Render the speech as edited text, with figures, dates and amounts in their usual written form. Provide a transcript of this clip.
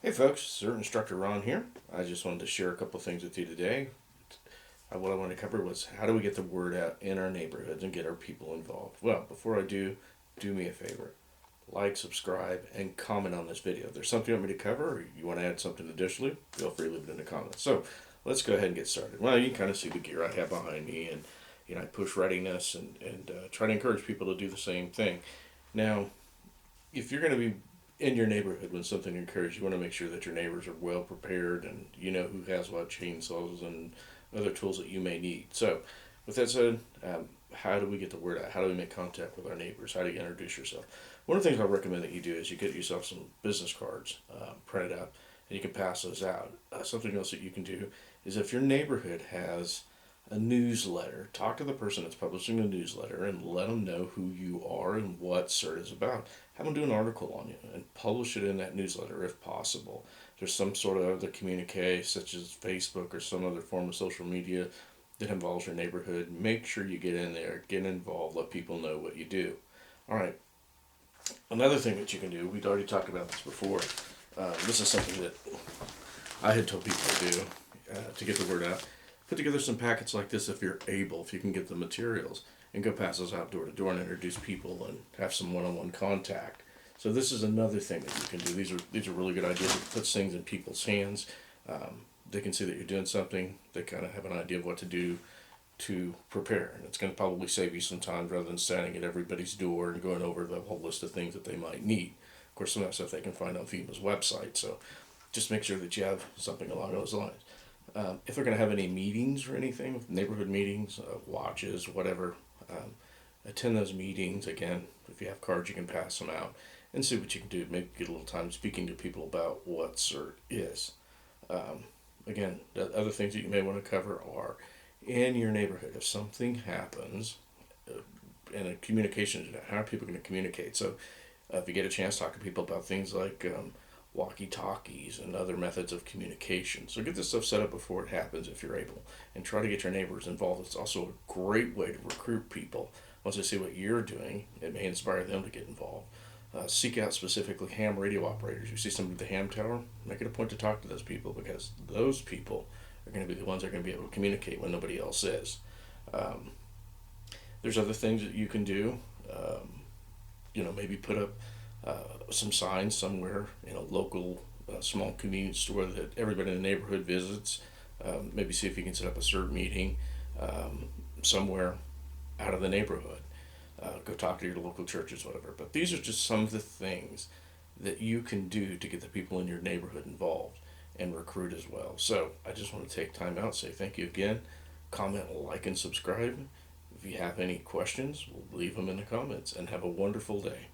Hey folks, CERT Instructor Ron here. I just wanted to share a couple things with you today. What I wanted to cover was how do we get the word out in our neighborhoods and get our people involved. Well, before I do me a favor. Like, subscribe, and comment on this video. If there's something you want me to cover or you want to add something additionally, feel free to leave it in the comments. So let's go ahead and get started. Well, you can kind of see the gear I have behind me, and I push readiness and try to encourage people to do the same thing. Now, if you're going to be in your neighborhood when something occurs, you want to make sure that your neighbors are well prepared and you know who has what chainsaws and other tools that you may need. So, with that said, how do we get the word out? How do we make contact with our neighbors? How do you introduce yourself? One of the things I recommend that you do is you get yourself some business cards printed out and you can pass those out. Something else that you can do is if your neighborhood has a newsletter, talk to the person that's publishing the newsletter and let them know who you are and what CERT is about. Have them do an article on you and publish it in that newsletter if possible. There's some sort of other communique, such as Facebook or some other form of social media that involves your neighborhood. Make sure you get in there, get involved, let people know what you do. All right. Another thing that you can do, we'd already talked about this before. This is something that I had told people to do to get the word out. Put together some packets like this if you're able, if you can get the materials, and go pass those out door to door and introduce people and have some one-on-one contact. So this is another thing that you can do. These are really good ideas. It puts things in people's hands. They can see that you're doing something. They kind of have an idea of what to do to prepare, and it's going to probably save you some time rather than standing at everybody's door and going over the whole list of things that they might need. Of course, some of that stuff they can find on FEMA's website. So just make sure that you have something along those lines. If they're going to have any meetings or anything, neighborhood meetings, watches, whatever, attend those meetings. Again, if you have cards, you can pass them out and see what you can do. Maybe get a little time speaking to people about what CERT is. Again, the other things that you may want to cover are in your neighborhood. If something happens, and a communication, how are people going to communicate? So if you get a chance, talk to people about things like walkie-talkies and other methods of communication. So get this stuff set up before it happens if you're able, and try to get your neighbors involved. It's also a great way to recruit people. Once they see what you're doing, it may inspire them to get involved. Seek out specifically ham radio operators. You see somebody at the ham tower, make it a point to talk to those people, because those people are going to be the ones that are going to be able to communicate when nobody else is. There's other things that you can do. Maybe put up some signs somewhere in a local small convenience store that everybody in the neighborhood visits. Maybe see if you can set up a CERT meeting somewhere out of the neighborhood. Go talk to your local churches, whatever. But these are just some of the things that you can do to get the people in your neighborhood involved and recruit as well. So I just want to take time out, say thank you again. Comment, like, and subscribe. If you have any questions, leave them in the comments, and have a wonderful day.